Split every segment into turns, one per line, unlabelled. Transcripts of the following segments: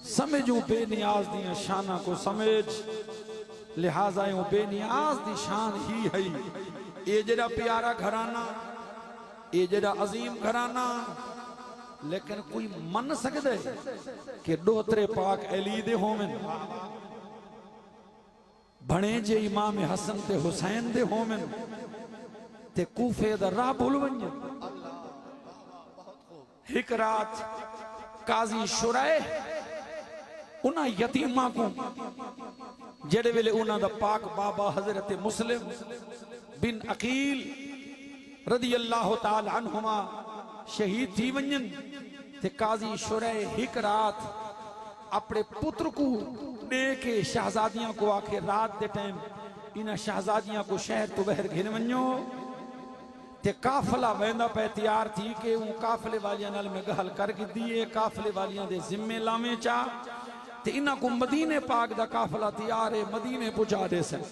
समझू बेनियाज दिया शाना को समझ, लिहाजा यूं बेनियाज दी शान ही है। ये जरा प्यारा घराना, ये जरा अजीम घराना, लेकिन कोई मन सकते कि डोतरे पाक अली दे होवन, बने जे इमाम हसन ते हुसैन दे होवन, ते कूफे दा राह भुल वंजन। एक रात काजी शुराए उन्हां यतीमा को जेड़े वेले उन्हां दा पाक बाबा हजरत मुस्लिम बिन अकील रदी अल्लाह ताला अन्हुमा शहीद थी वंजन, ते काजी शुराए एक रात अपने पुत्र को दे के शहजादियां को आखे रात दे टाइम इन्हां शहजादियां को शहर तो बहर घिन वञो, ते काफिला वेंदा पे तैयार थी के वो काफिले वालियां नाल में गल कर दिए, काफिले वालियां दे जिम्मे लावे चा, ते इन्हां को मदीने पाक दा काफिला तैयार है, मदीने पहुंचा दे सन।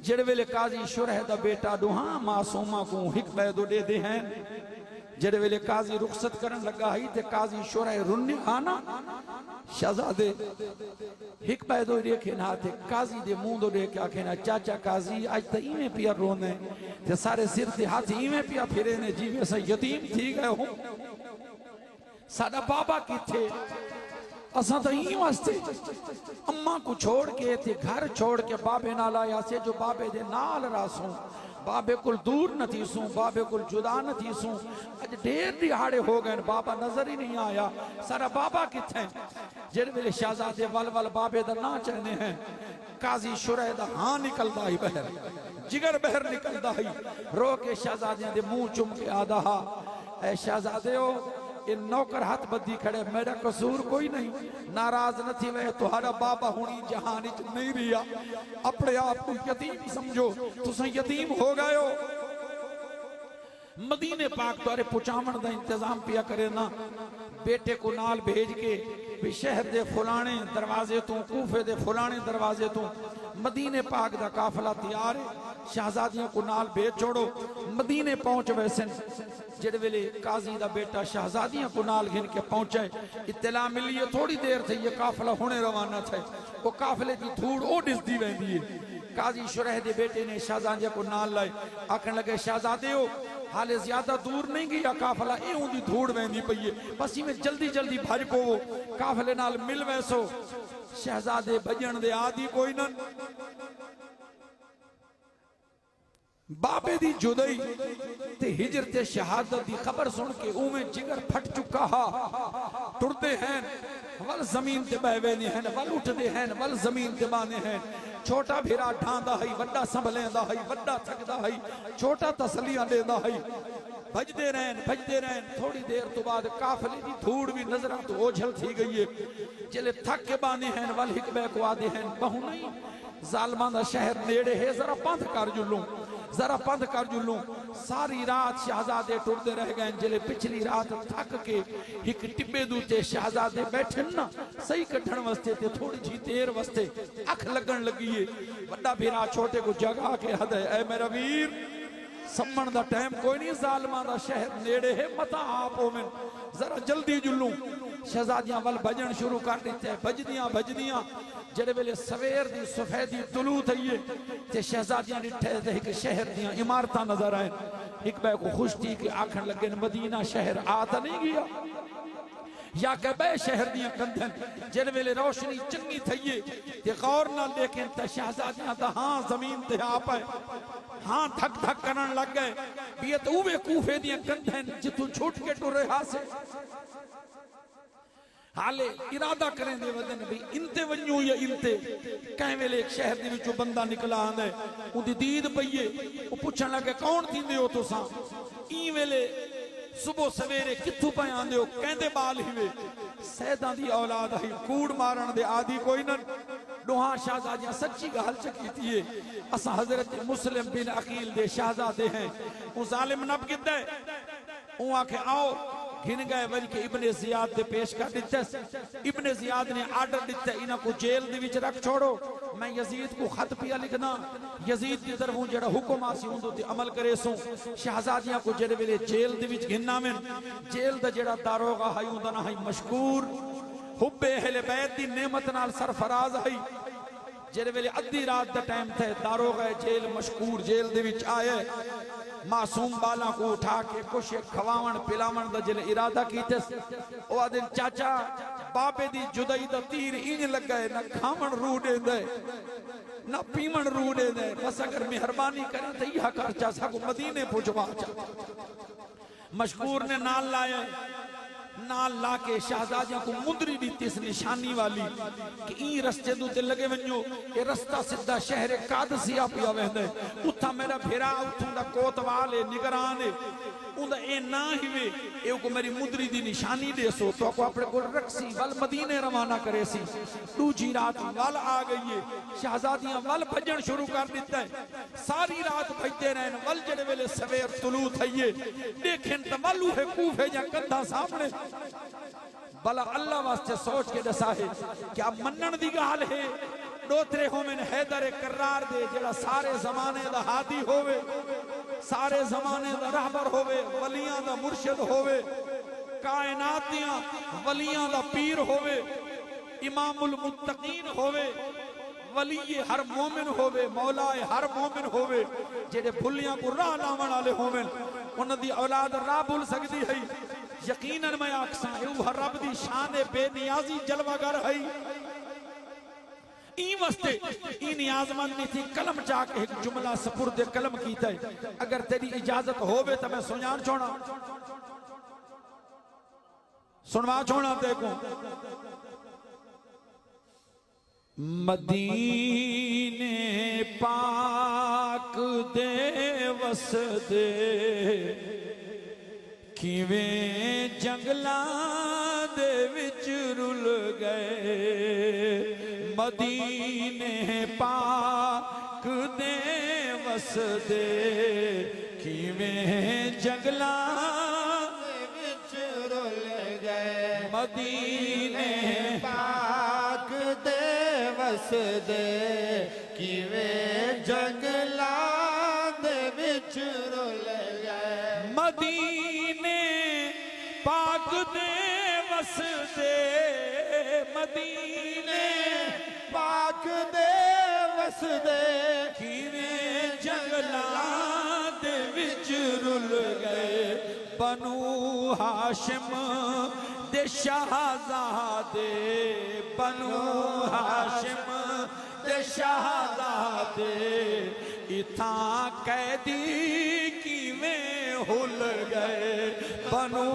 जेड़े वेले काजी शुरह दा बेटा दुहा मासूमा को हिक बैदो दे दे हैं, जेड़े वेले काजी रुखसत करन लगा ही ते काजी शुरह रुन्नी आना शहजादे हिक बैदो देखे ना, ते काजी दे मुंह दो देख आखे ना चाचा काजी आज तो इवें पिया रोने, ते सारे सिर ते हाथ इवें पिया फिरे ने जीवे से यतीम थी गए हो, साडा बाबा किथे, असा तो ई वास्ते अम्मा को छोड़ के ते घर छोड़ के बाबे नाल आया से, जो बाबे दे नाल रासू, बाबे को दूर न थी सूं, बाबे को जुदा न थी सूं, अज ढेर दिहाड़े हो गए बाबा नजर ही नहीं आया, सारा बाबा किथे। जेड़े वेले शहजादे वल वल बाबे दा ना चलने हैं, काजी शुरह दा हां निकलदा ही बहर, जिगर बहर निकलदा ही, रो के शहजादियां दे मुंह चुम के आदा हा, ऐ शहजादे हो ये नौकर हाथ बद्दी खड़े, मेरा कसूर कोई नहीं, नाराज न थी वे, तुम्हारा बाबा हुनी जहान च नहीं रिया, अपने आप को यतीम समझो, तुम यतीम हो गए हो। मदीने पाक द्वारे पुचावन का इंतजाम पिया करे ना, बेटे को नाल भेज के भी शहर दे फुलाने दरवाजे तू, कूफे दे फुलाने दरवाजे तू मदीने पाक दा काफिला तैयार है, शहजादियों को नाल भेज छोड़ो, मदीने पहुंच वैसे। जेड़े वेले काजी दा बेटा शहजादियों को नाल घिन के पहुंचे, इत्तला मिली है थोड़ी देर थे ये काफिला हुणे रवाना थे, वो काफिले की धूड़ ओ डिसदी वेंदी है। काजी शुरह दे बेटे ने शहजादियों को नाल लाए, आखन लगे शहजादे हो हाले ज्यादा दूर नहीं गया काफिला, ए उंदी धूड़ वेंदी पई है, बस इवें जल्दी जल्दी भज पवो, काफिले नाल मिल वैसो। शहजादे भजन दे आदि कोई न, बाबे दी जुदाई ते हिजर ते शहादत दी खबर सुन के उमें जिगर फट चुका हा, टुरते हैं वल जमीन ते बहवेने हैं, वल उठते हैं वल जमीन ते बाने हैं, छोटा भिरा ढांदा है, वड्डा संभलेंदा है, वड्डा थकदा है, छोटा तसलियां देंदा है, भजदे रहन। थोड़ी देर तो बाद काफिले दी धूड़ भी नजर तो ओझल थी गई है, चले थक के बाने हैं वल हिकबे को आदे हैं, बहु नहीं जालमा दा शहर नेड़े है, जरा पंध कर जुलूं, जरा पंध कर जुलूं। सारी रात शहजादे टुरते रह गए, जिले पिछली रात थक के एक टिब्बे दूते शहजादे बैठे ना सही कटण वास्ते, ते थोड़ी जी देर वास्ते अख लगन लगी है, बड़ा भिरा छोटे को जगा के हद है, ऐ मेरा वीर सम्मन दा टाइम कोई नहीं, जालमा दा शहर नेड़े है, मता आप होवें, जरा जल्दी जुलूं। शहजादियां वल भजन शुरू कर दिते, भजदियां जेड़े वेले सवेर दी सफेदी तुलू थई है, ते शहजादियां डिठे ते एक शहर दियां इमारतां नजर आए, एक बै को खुश थी कि आखन लगे मदीना शहर आ तो नहीं गया, या के बे शहर दियां कंधन, जेड़े वेले रोशनी चंगी थई है ते गौर ना देखें ते शहजादियां दा हां जमीन ते आ पाए, हां धक धक करन लग गए, भी ये तो उवे कूफे दियां कंधन जितों छूट के टुरे हासे, हाले इरादा करें दे वदन भी इनते वन्यू या इनते, कहीं वेले एक शहर दे विचों बंदा निकला आंदा, उदी दीद पईए, वो पूछन लगे कौन थींदे हो तुसां, ई वेले सुबह सवेरे कित्थों पे आंदे हो, कहंदे बाल हिवे, सैदां दी औलाद है, कूड़ मारन दे आदि कोई न। दुहा शहजादियां सच्ची गल च कीती है, असा हजरत मुस्लिम बिन अकील दे शहजादे हैं, वो जालिम नब किदा वो आखे आओ, घिन गए वरी के इब्ने जियाद दे पेश कर दिते, इब्ने जियाद ने आर्डर दिता इन्हां को जेल दे विच रख छोड़ो, मैं यजीद को खत पिया लिखना, यजीद की तरफों जेड़ा हुक्म आसी उंदे ते अमल करे सो। शहजादियां को जेड़े वेले जेल दे विच घिनना में, जेल दा जेड़ा दारोगा है उंदा ना है मशकूर, हुब्बे अहले बैत दी नेमत नाल सरफराज है। जेरे वेले अद्धी रात दा टाइम थे दारोगा जेल मशकूर जेल दे विच आए मासूम बाला को उठा के कुछ खवावन पिलावन दा जिले इरादा कीते ओ आदिन चाचा बाबे दी जुदाई दा तीर इंज लगा है ना खावन रू देंदे ना पीवन रू देंदे बस अगर मेहरबानी करे तो यह कर चाचा को मदीने पहुंचवा चा। मशकूर ने नाल लाया नाल ला के शहजादियों को मुंदरी दी इस निशानी वाली कि ई रस्ते दे लगे वञो ये रस्ता सीधा शहर कादसिया पिया वेंदे उथा मेरा भेरा उथों दा कोतवाल है निगरान है उंदा ए ना हिवे ए को मेरी मुंदरी दी निशानी देसो तो को अपने को रखसी वल मदीने रवाना करे सी। दूजी रात वल आ गई है शहजादियां वल भजन शुरू कर दिता है सारी रात भजते रहन वल जड़े वेले सवेर तुलू थईए देखें त वल है कूफे या कंधा सामने भला अल्लाह वास्ते सोच के दसा है क्या मनन दी गाल है डोतरे होवेन हैदर करार दे जेड़ा सारे जमाने दा हादी होवे सारे जमाने दा रहबर होवे वलियां दा मुर्शिद होवे कायनात दियां वलियां दा पीर होवे इमामुल मुत्तकीन होवे वली हर मोमिन होवे मौला हर मोमिन होवे जेड़े भुलियां को राह लावण वाले होवेन उन दी औलाद राह भूल सकदी है। यकीनन मैं आखसा ए रब दी शान बेनियाजी जलवागर है ई वस्ते ई नियाजमंद नहीं थी कलम चाक एक जुमला सपुर्द कलम कीता है अगर तेरी इजाजत होवे तो मैं सुनान छोड़ा सुनवा छोड़ा देखो। मदीने पाक दे वसदे किवें जंगलां दे विच रुल गए मदीने पाक दे वसदे किवें जंगलां दे विच रुल गए मदीने पाक दे वसदे किवें जंगलां दे विच रुल गए मदीने पाक दे वसदे मदीने पाक दे वसदे किवें जंगलां दे विच रुल गए बनु हाशिम दे शहजादे बनु हाशिम दे शहजादे इथा कैदी किवें हुल गए बनु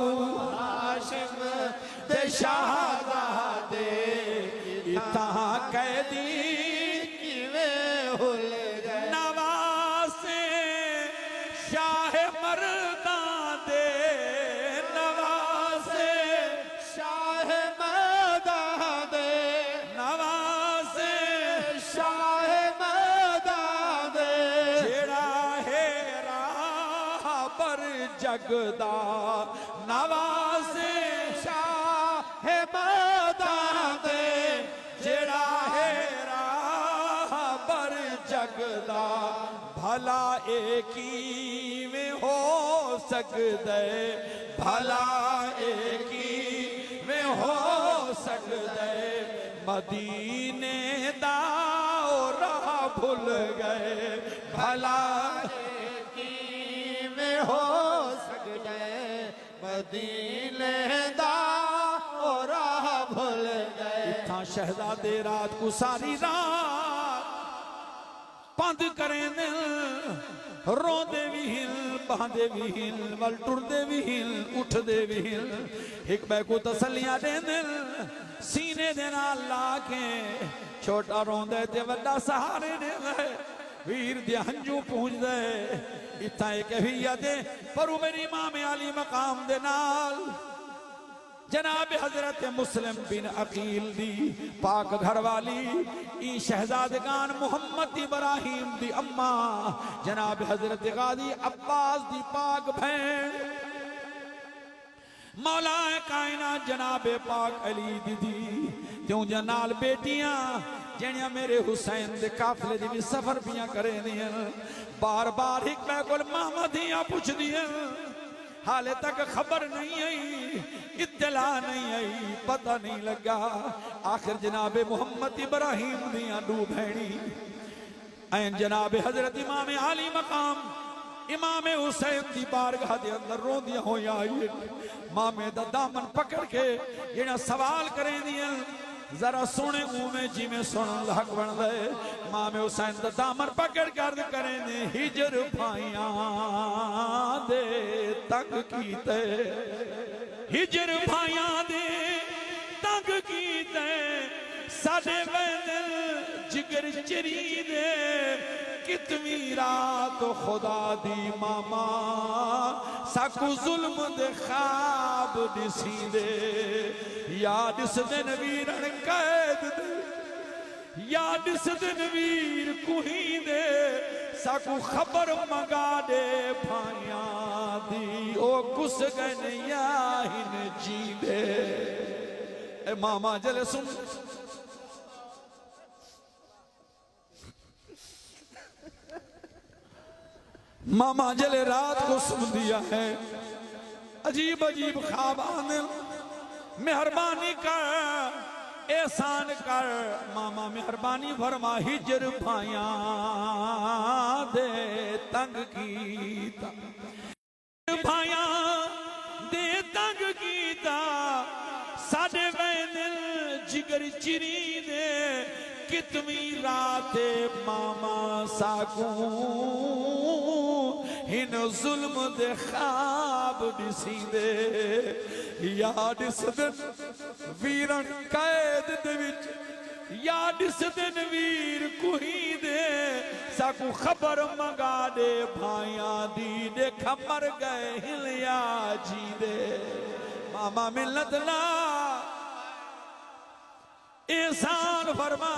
हाशिम दे शहजादे इथा कैदी किवें हुल गए नवासे शाह मर्दा दे नवासे शाह मर्दा दे नवासे शाह मर्दा दे जेड़ा है राह पर जगदा नवासे शाह मर्दा दे जेड़ा है राह पर जगदा भला एक ही में हो सकदे भला एक ही में हो सकदे मदीने दा राह भूल गए भला एक ही में हो सकदे मदीने दा राह भूल गए। इत्थां शहजादे रात को सारी रात पंध करें दिल रोंदे भी हिल बहांदे भी हिल वल टुरदे भी हिल उठदे भी हिल एक बै को तसलियां दे दिल सीने दे नाल ला के छोटा रोंदे ते वड्डा सहारे दे वीर दे हंजू पूंजदे इत्थां एक कहियत पर मेरी इमाम अली मकाम दे नाल जनाब हजरत मुस्लिम बिन अकील दी पाक घरवाली ई शहजादगान मोहम्मद इब्राहिम दी अम्मा जनाब हजरत गाजी अब्बास दी पाक बहन मौला कायना जनाब पाक अली दीदी त्यों जनाल बेटियां जणियां मेरे हुसैन दे काफले दी भी सफर पियां करे दियां बार बार एक मैं कोल मामा दियां पुछ दियां हाले तक खबर नहीं आई, इत्तला नहीं आई, पता नहीं लगा। आखिर जनाबे मोहम्मद इब्राहिम दियां दू भैणी ऐन जनाबे हजरत इमाम आली मकाम इमाम हुसैन की बारगाह दे अंदर रोंदियां होया आई। मामे दा दामन पकड़ के जेड़ा सवाल करें दियां जरा सुने मुंह में जिमें सुन हक बन गए। मामे हुसैन दा दामन पकड़ कर करें ने हिजर भाइयां दे तंग कीते, हिजर भाइयां दे तंग कीते, साडे वैदल जिगर चिरी दे कितवी रात खुदा दी मामा साकू जुल्म दे ख्वाब दिसी दे। याद इस दिन वीरन कैद दे, याद इस दिन वीर कुही दे, साकू खबर मंगा दे भाइयां दी, ओ कुस गन याहिन जी दे। ए मामा जले सुन, मामा जले रात को सुन दिया है, अजीब अजीब ख्वाब आने। मेहरबानी कर, एहसान कर मामा, मेहरबानी फरमा, हिजर भाइयां दे तंग कीता, भाइयां दे तंग कीता, साडे वैदल जिगर चिरी दे कितवी रात मामा साकू हिन जुल्म दे ख्वाब दिसी दे। याद इस दिन वीरन कैद दे विच, याद इस दिन वीर कुही दे, साकू खबर मंगा दे भाइयां दी, देखा मर गए हिलिया जी दे। मामा मिलत ला एहसान फरमा,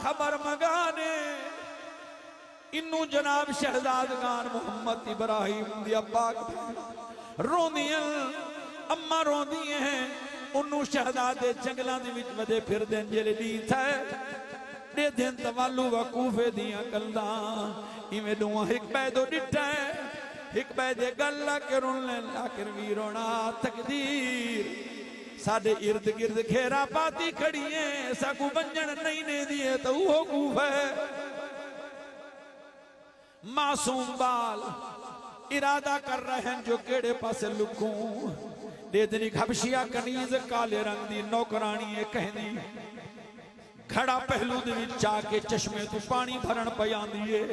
खबर मंगा दे। इन्नू जनाब शहजादगान मोहम्मद इब्राहिम दिया पाक रोंदियां, अम्मा रोंदी हैं। उन्नू शहजादे जंगलों दे विच वदे फिरदे जेले नींद है दे दिन तवालू वकूफे दियां गल्लां इवें दुआ हिक बैदो डिठा है, हिक बैदे गल्ला के रोने आखिर वी रोना। तकदीर साडे इर्द गिर्द घेरा पाती खड़ी है, साकू बंजन नहीं ने दिए तो वो कूफ है। मासूम बाल इरादा कर रहे हैं जो केड़े पासे लुकूं, देदनी खबशिया कनीज काले रंग दी नौकरानी कहनी घड़ा पहलू दे विच जाके चश्मे तो पानी भरन पई आंदी है।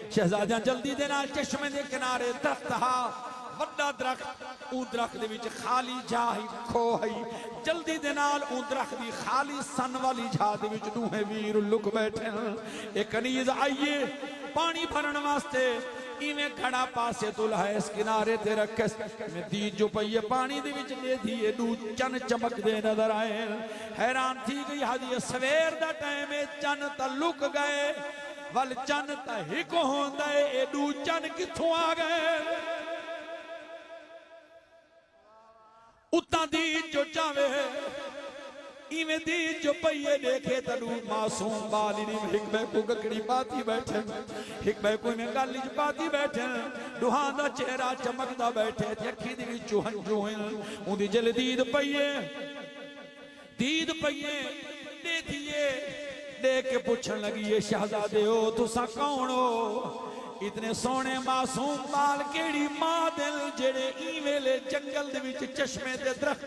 शहजादियां जल्दी दे नाल चश्मे दे किनारे दरख्त हा, वड्डा दरख्त, ऊ दरख्त दे विच खाली जा ही खो है। जल्दी दे नाल ऊ दरख्त दी खाली सन वाली झा दे विच दूहे वीर लुक बैठे। एक कनीज आइए पानी भरन वास्ते, इवें घड़ा पासे तुला है इस किनारे ते रखे में दी जो पई पानी दे विच दे दिए दू चन चमकदे नजर आए। हैरान थी गई हाजी सवेर दा टाइम है, चन ता लुक गए, वल चन ता हिक होंदा है, ए दू चन किथों आ गए। उता दी जो जावे इवें दी जो पईए देखे तलू मासूम बालिनी हिकबे को गकड़ी पाती बैठे, हिकबे को में गल च पाती बैठे, दुहां दा चेहरा चमकदा बैठे, अखी दी विचों हंजू उंदी जल दीद पईए, दीद पईए दे दिए दे के पूछन लगी है शहजादे हो तुसा कौन हो? इतने सोने मासूम बाल केड़ी मां दिल जेड़े इवेले जंगल दे विच चश्मे दे दरख्त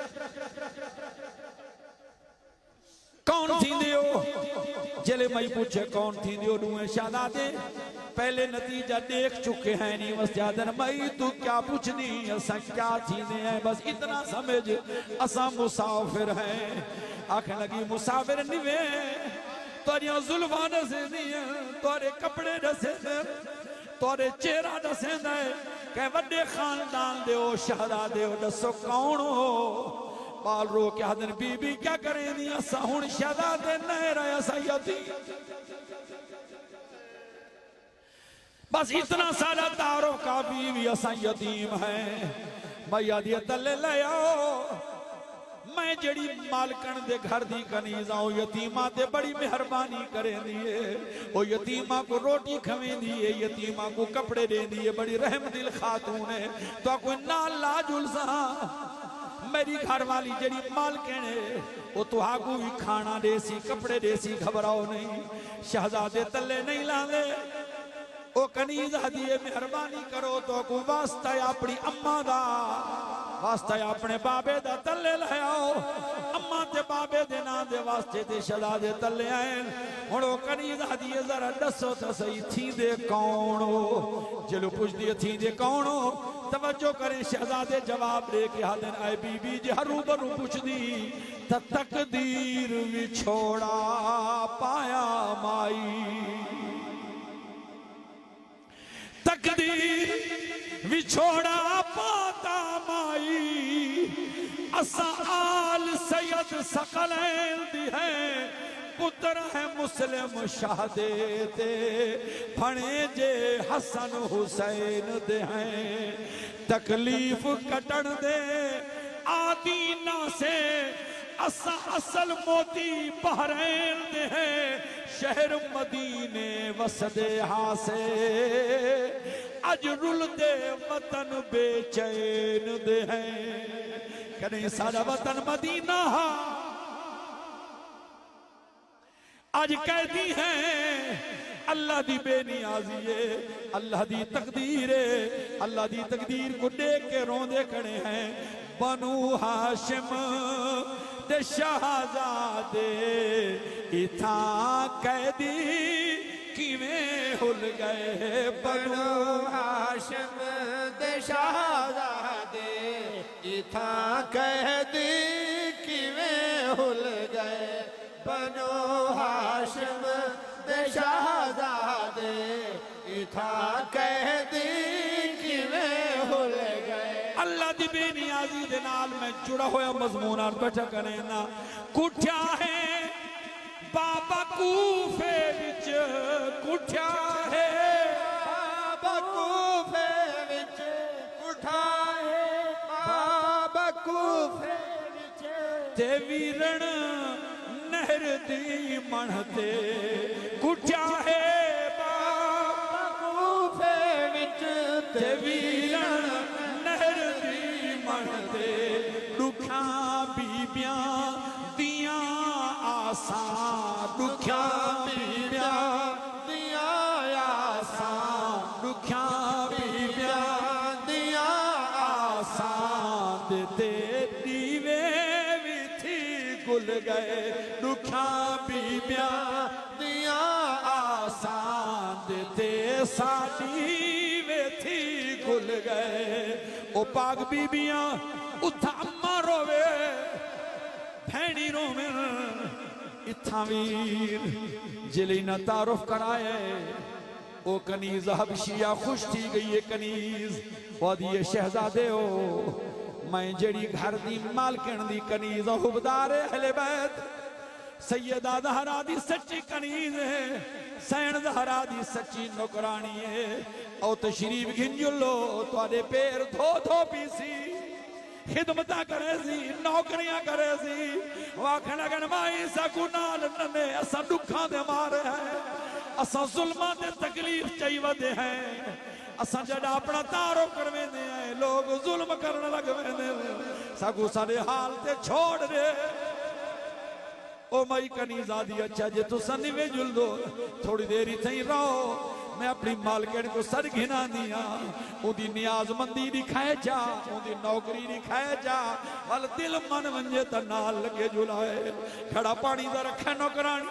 कौन थींदे हो? जले मई पूछे कौन थींदे हो? दूए शहजादे पहले नतीजा देख चुके हैं नी वस्यादन मई तू क्या पूछनी असा क्या थींदे हैं, बस इतना समझ असा मुसाफिर हैं। आखन लगी मुसाफिर निवे तोरिया जुल्फा दसे तोरे कपड़े दसे तोरे चेहरा दसे कह वड्डे खानदान दे हो शहजादे हो, दसो कौन हो? बाल रो के आदन बीबी क्या करें दी असा हुण शहजादे नहीं रहे सैयदी। बस इतना सारा तारो का बीवी असा यतीम है, मैया दिए तले ले आओ मैं जड़ी मालकन दे घर दी कनीज आऊं यतीमा ते बड़ी मेहरबानी करेंदी है। ओ यतीमा को रोटी खवेंदी है, यतीमा को कपड़े देंदी है, बड़ी रहम दिल खातून है। तो कोई नाल ला जुलसा मेरी घर वाली जड़ी मालकन है वो तुहाकू भी खाना देसी कपड़े देसी, घबराओ नहीं। शहजादे तले नहीं लांदे। ओ कनीज हदिए मेहरबानी करो तो को वास्ता अपनी अम्मा दा, वास्ता अपने बाबे दा तले लाओ। अम्मा ते बाबे दे नाम दे वास्ते ते शहजादे तले आए। हुण ओ कनीज हदिए जरा दसो तो सही थींदे कौन हो? जलो पुछदी थींदे कौन हो? तवज्जो करें, शहजादे जवाब दे के हादन आए बीबी जी हरू बरू पुछदी त तकदीर विछोड़ा पाया माई, तकदीर विछोड़ा पाता माई। असा आल सैयद सकलैन दी है, पुत्र है मुस्लिम शाहदे ते, फणे जे हसन हुसैन दे हैं। तकलीफ कटन दे आदीना से असा असल मोती बहरैन दे हैं। शहर मदीने वसदे हासे, अज रुलदे वतन बेचैन दे हैं। कहीं सारा वतन मदीना हा, आज कैदी है अल्लाह दी बेनियाजी है, अल्लाह दी तकदीर है। अल्लाह दी तकदीर को देख के रोंदे खड़े हैं। बनु हाशिम दे शहजादे इथा कैदी किवें हुल गए। बनु
हाशिम दे शहजादे इथा कैदी किवें हुल गए। बनु हाशिम दे शहजादे इथा कैदी किवें हुल गए।
अल्लाह दी बेनियाजी दे नाल मैं जुड़ा होया मजमून और बैठा करे ना। कुठ्या है बाबा कूफे विच, कुठ्या है
बाबा कूफे विच, कुठा है बाबा कूफे विच।
ते वीरण नहर दी मनते, कुठ्या है बाबा
कूफे विच
ते वीरण नहर दी मनते। दुखा बीबियां दियां आसां, दुखा बीबियां
दिया आसां,
दुखा बीबियां
दिया
आसां ते दीवे भी थी गुल गए। दुखा बीबियां
दिया
आसान ते साडी वे थी गुल गए। ओ पाक बीबियां उथा अम्मा रोवे भैनी रोवे, इथा वीर जिले न तारुफ कराए। ओ कनीज हबशिया खुश थी गई है। कनीज वादी शहजादे हो, मैं जड़ी घर दी मालकन दी कनीज हुबदार अहले बैत सैयदा ज़हरा दी सच्ची कनीज है, सैन ज़हरा दी सच्ची नौकरानी है। और तशरीफ घिंजुलो तुहाडे पैर धो धो पीसी, खिदमता करे सी, नौकरियां करे सी। आखण लगन माई सकू नाल नने असा दुखा दे मारे हैं, असा जुल्मा दे तकलीफ चई वदे हैं। असा जड़ा अपना तारो करवेंदे हैं लोग जुल्म करन लग वेंदे। सकू साडे हाल ते छोड़ दे। ओ मई कनीज़ा दी अच्छा जे तुसा निवे जुल दो थोड़ी देर ही थई रहो। मैं अपनी मालकन को सर घिना दिया, उदी नियाजमंदी दिखाए जा, उदी नौकरी दिखाए जा। वल दिल मन वंजे त नाल लगे जुलाए। खड़ा पानी दा रखे नौकरानी,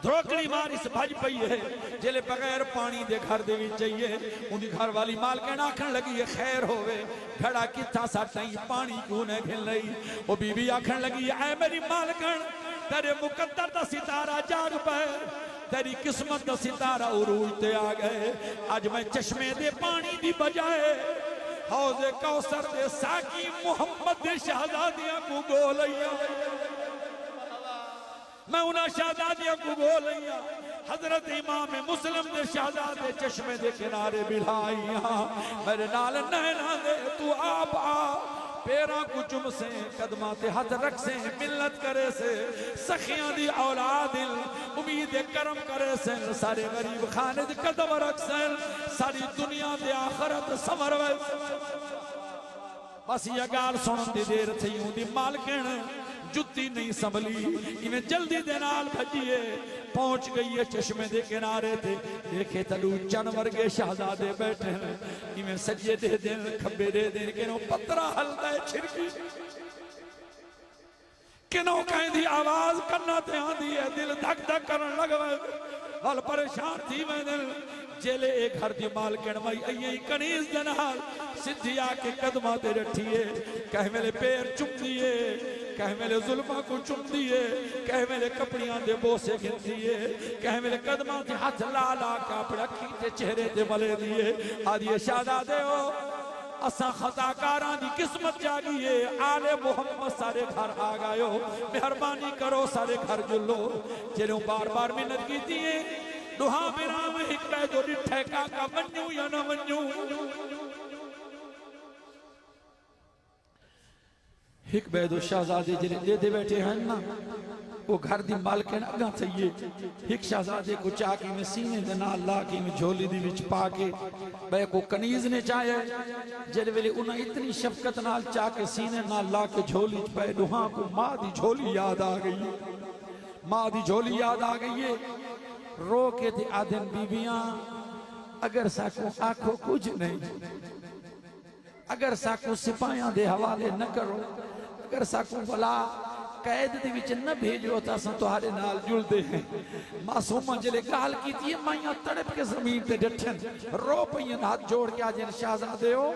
धोकड़ी मारिस भज पई है। जिले बगैर पानी दे घर दे विच चाहिए। उदी घर वाली मालकन आखन लगी है खैर होवे, घड़ा किथा सा तई पानी क्यों न घिल लई। ओ बीबी आखन लगी ऐ मेरी मालकन तेरे मुकद्दर दा सितारा जाग पे, तेरी किस्मत दा सितारा उरूज ते आ गए। आज मैं चश्मे दे पानी दी बजाए हौजे कौसर दे साकी मोहम्मद दे शहजादियां को गोलैया। मैं उन्हें शहजादियों को गोलैया हजरत इमाम मुस्लिम दे शहजादे चश्मे दे किनारे बिठाइया। मेरे नाल नैना दे तू आप आ, पैरा को चुम से कदमा ते हाथ रख से मिन्नत करे से सखियां दी औलाद उम्मीद करम करे से सारे गरीब खाने दे कदम रख से सारी दुनिया दे आखिरत समर वे बस ये गाल सुनन दी देर थी उदी मालकिन जुत्ती नहीं संभली इवें जल्दी दे नाल भजिए पहुंच गई है चश्मे दे किनारे थे देखे तलू चन वर्गे शहजादे बैठे हैं इवें सज्जे दे दिन खब्बे दे दिन किनो पत्रा हलदा है छिड़की किनो कहंदी आवाज कन्ना ते आंदी है दिल धक धक करन लगवे हल परेशान थी मैं दिल जेले एक घर दी मालकिन मई अई कनीज दे नाल सिद्धी आके कदमां ते रठिए कह मेरे पैर चुम दिए कह मेरे जुल्फा को चुम दिए कह मेरे कपड़ियां दे बोसे गिन दिए कह मेरे कदमां ते हाथ ला ला के अपने अखी ते चेहरे ते मले दिए आदिए शहजादे हो असा खताकारां दी किस्मत जागी है आले मोहम्मद सारे घर आ गयो मेहरबानी करो सारे घर जुलो जेनो बार बार मिन्नत कीती है दुहा मेरा में एक पैदो डिठे का वन्यू या न वन्यू एक बैदो शहजादे जिले दे बैठे हैं ना वो घर दी मालकिन अगा थईए एक शहजादे को चाकी में सीने दे नाल ला के में झोली दी विच पा के बे को कनीज ने चाहे जेरे वेले उन्हें इतनी शफकत नाल चाके सीने नाल ला के झोली च पे दुहा को मां दी झोली याद आ गई मां दी झोली याद आ गई है रो के थे आदम बीबियां अगर साको आखो कुछ नहीं अगर साको सिपाहियां दे हवाले न करो अगर साको भला कैद दे विच न भेजो तो अस तुहारे नाल जुलदे हैं मासूमा जले गाल कीती है माइयां तड़प के जमीन ते डठन रो पईन हाथ जोड़ के आज शहजादे हो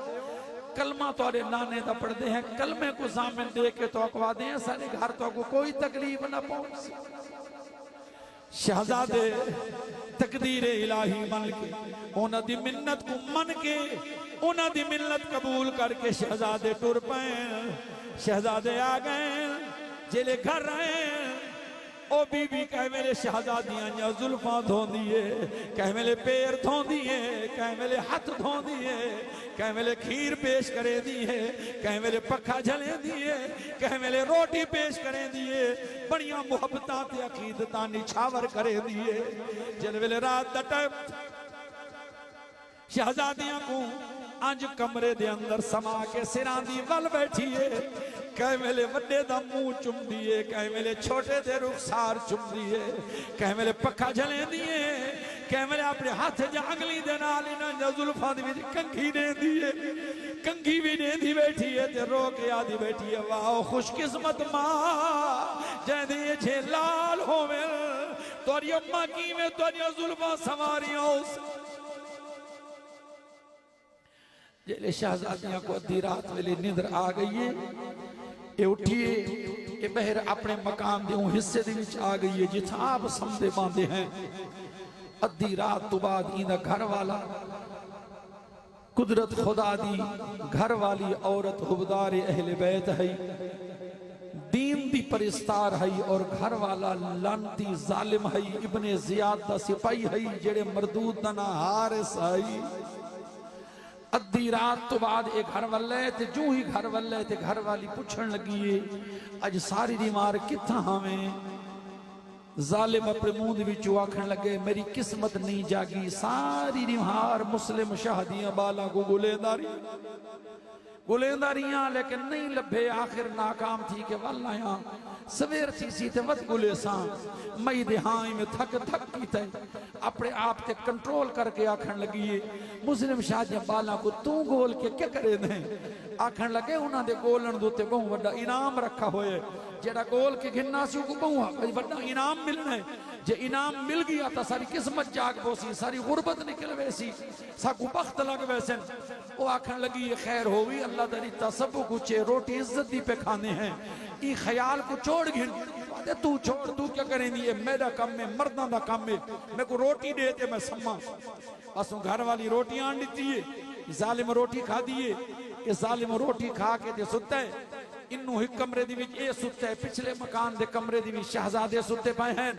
कलमा तुहारे नाने दा पढ़दे हैं कलमे को जामिन दे के तो अकवा दे सारे घर तो को कोई तकलीफ न पहुंच शहजादे तकदीर इलाही मन के उन्हां दी मिन्नत को मन के उन्हां दी मिन्नत कबूल करके शहजादे टुर पे शहजादे आ गए जेले घर आए ओ बीबी कह मेरे शहजादियां जुल्फा धोंदी है कह मेरे पैर धोंदी है कह मेरे हाथ धोंदी है कह मेरे खीर पेश करे दी है कह मेरे पखा झले दी है कह मेरे रोटी पेश करे दी है बढ़िया मुहब्बतां ते अकीदतां निछावर करे दी है जिन वेले रात दा टाइम शहजादियां को अंज कमरे दे अंदर समा के सिरां दी वल बैठी है कह मेले वड्डे दा मुंह चुम दिए कह मेले छोटे दे रुखसार चुम दिए कह मेले पखा झले दिए कह मेले अपने हाथ जांगली दे नाल इना जुल्फां दे विच कंघी दे दिए कंघी भी दे दी बैठी है ते रो के आदी बैठी है वाह खुशकिस्मत मां जदे छे लाल होवे तोरी अम्मा की में तोरी जुल्फां सवारियां जेले शहजादियां को अद्धी रात वेले नींद आ गई है ये उठिए ये बहर अपने मकाम दे हिस्से दे विच आ गई है जिथा आप समझे बांधे हैं अद्धी रात तो बाद इंदा घर वाला कुदरत खुदा दी घर वाली औरत हुबदार अहले बैत है दीन दी परिस्तार है और घर वाला लानती जालिम है इब्ने जियाद दा सिपाही है जेड़े मरदूद दा ना हारिस है अद्धी रात तो बाद एक घर वाले ते जू ही घर वाले ते घर वाली पूछण लगी है अज सारी दी मार किथा हमें जालिम अपने मुंह विचों आखण लगे मेरी किस्मत नहीं जागी सारी दी मार मुस्लिम शाहदियां बाला को गुलेंदारियां लेकिन नहीं लभे आखिर नाकाम थी के वल आया सवेर थी सी ते वत गुले सा मई दे हाई में थक थक कीते अपने आप ते कंट्रोल करके आखण लगी है मुस्लिम शाहदियां बाला को तू गोल के क्या करे ने आखण लगे उन्हां दे गोलन दे उत्ते बहुत बड़ा इनाम रखा होए जेड़ा गोल के घिन्ना सी को बहुत बड़ा इनाम मिलना है जे इनाम मिल गया तो सारी किस्मत जाग पोसी सारी गुरबत निकल वैसी साकू बख्त लग वैसे वो आखन लगी ये खैर होवी अल्लाह दरी सब कुछ रोटी इज्जत दी पे खाने हैं ई ख्याल को छोड़ घिन तू छोड़ तू क्या करेंगी ये मेरा काम में मर्दा दा काम में मेरे को रोटी दे ते मैं सम्मा बस घर वाली रोटी आन दी है जालिम रोटी खा दिए ये जालिम रोटी खा के ते सुता है इन्नू ही कमरे दी विच ए सुते पिछले मकान दे कमरे दी विच शहजादे सुते पाए हैं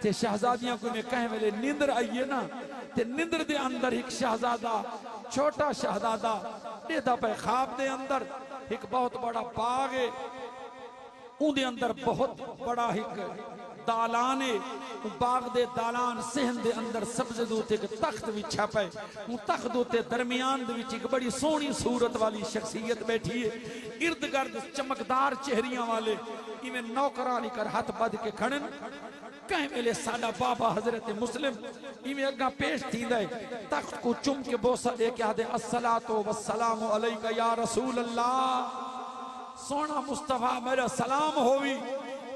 ते शहजादियां को में कह वेले नींदर आई है ना ते नींदर दे अंदर एक शहजादा छोटा शहजादा देदा पे ख्वाब दे अंदर एक बहुत बड़ा बाग है, उनके अंदर बहुत बड़ा एक दालान है। बाग दे दालान सहन दे अंदर सब्ज़े दे उत्ते एक तख्त विछा पे, तख्त उत्ते दरमियान दे विच एक बड़ी सोहनी सूरत वाली शख्सियत बैठी है। इर्द गिर्द चमकदार चेहरियां वाले इवें नौकरानी कर हाथ बद के खड़न। कहीं वेले साडा बाबा हजरत मुस्लिम इवें अगा पेश थींदा है, तख्त को चुम के बोसा दे के आदे अस्सलातु वस्सलामु अलैका या रसूल अल्लाह, सोना मुस्तफा मेरा सलाम होवी।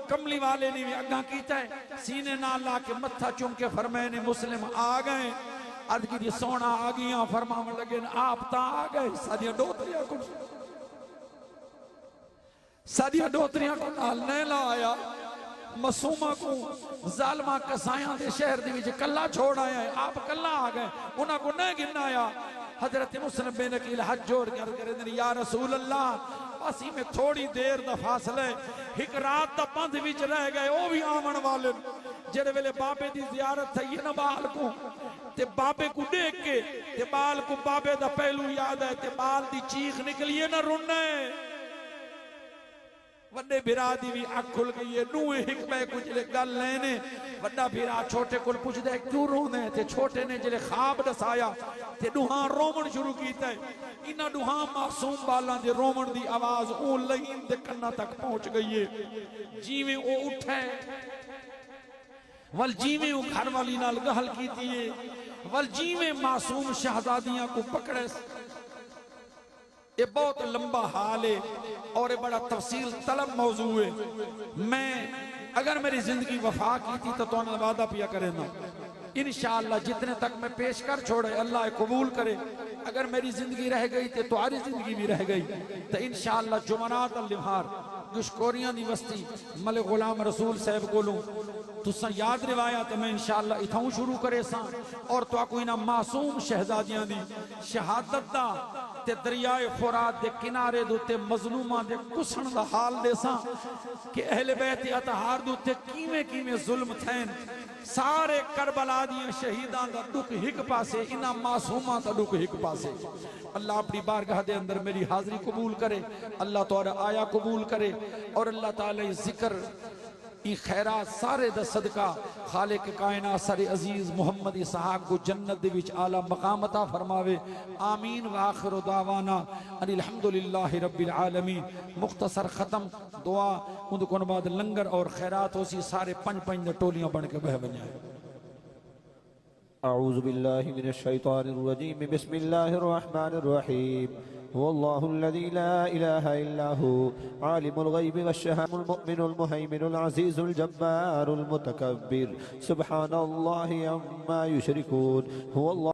कमली वाले ने भी अगा कीता है, सीने नाल ला के मत्था चुम के फरमाए ने मुस्लिम आ गए। अर्ज की सोना आ गया, फरमावन लगे आप ता आ गए, सादिया डोतरियां को नाल नहीं लाया, मसूमा को जालमा कसाया दे शहर दे विच कल्ला छोड़ आया है, आप कल्ला आ गए, उन्हां को नहीं गिनाया। हजरत मुस्लिम बिन अकील हाथ जोड़ के अर्ज करे या रसूल अल्लाह, असी में थोड़ी देर दा फासला, एक रात दा पंध विच रह गए, वो भी आवन वाले जेड़े वेले बाबे दी जियारत थई ना बाल को, ते बाबे को देख के ते बाल को बाबे दा पहलू याद है, ते बाल दी चीख निकली है ना रोने। वड्डे भिरा दी भी अख खुल गई है, नूहे हिकमे को जिले गल लेने, वड्डा भिरा छोटे को पुछदा है क्यों रोंदे, ते छोटे ने जिले ख्वाब दसाया ते दुहा रोमन शुरू कीता है। इन्हां दुहा मासूम बालां दे रोमन दी आवाज ओ लहीन दे कन्ना तक पहुंच गई है। जिवें ओ उठे वल जिवें ओ घर वाली नाल गहल कीती है, वल जिवें मासूम शहजादियां को पकड़े। ये बहुत लंबा हाल है और ये बड़ा तफसील तलब मौजू है। मैं अगर मेरी जिंदगी वफा की थी तो तुहानू वादा पिया करे ना, इंशाअल्लाह जितने तक मैं पेश कर छोड़े अल्लाह कबूल करे। अगर मेरी जिंदगी रह गई तो तुम्हारी जिंदगी भी रह गई, तो इंशाअल्लाह जुमनात अल लिहार गुशकोरियां दी बस्ती मलिक गुलाम रसूल साहब कोलों तुसा याद रिवाया तो मैं इंशाअल्लाह इथों शुरू करे सा, और तो कोई ना मासूम शहजादियां दी शहादत दा ते दरियाए फुरात दे किनारे दे उत्ते मजलूमां दे कुसण दा हाल देसा कि अहले बैत अतहार दे उत्ते किवें किवें जुल्म थैन। सारे करबला दियां शहीदां दा दुख हिक पासे, इन्हां मासूमां दा दुख हिक पासे। अल्लाह अपनी बारगाह दे अंदर मेरी हाजिरी कबूल करे, अल्लाह तोरा आया कबूल करे, और अल्लाह ताला जिक्र ई खैरात सारे दा सदका खालिक कायनात सारे अजीज मोहम्मद इसहाक को जन्नत दे विच आला मकाम अता फरमावे। आमीन व आखिर दावाना अनिल हम्दुलिल्लाहि रब्बिल आलमीन। मुख्तसर खत्म दुआ उन कोन बाद लंगर और खैरात होसी, सारे पंज टोलियां बन के बह वञे।
अऊज़ु बिल्लाहि मिनश शैतानिर रजीम, बिस्मिल्लाहिर रहमानिर रहीम। हुवल्लाहु अल्लज़ी ला इलाहा इल्ला हु आलिमुल गैबि वश्शहादतिल मुमिनुल मुहैमिनुल अज़ीज़ुल जब्बारुल मुतकब्बिर। सुब्हानल्लाहि अम्मा युशरिकून। हुवल्लाहु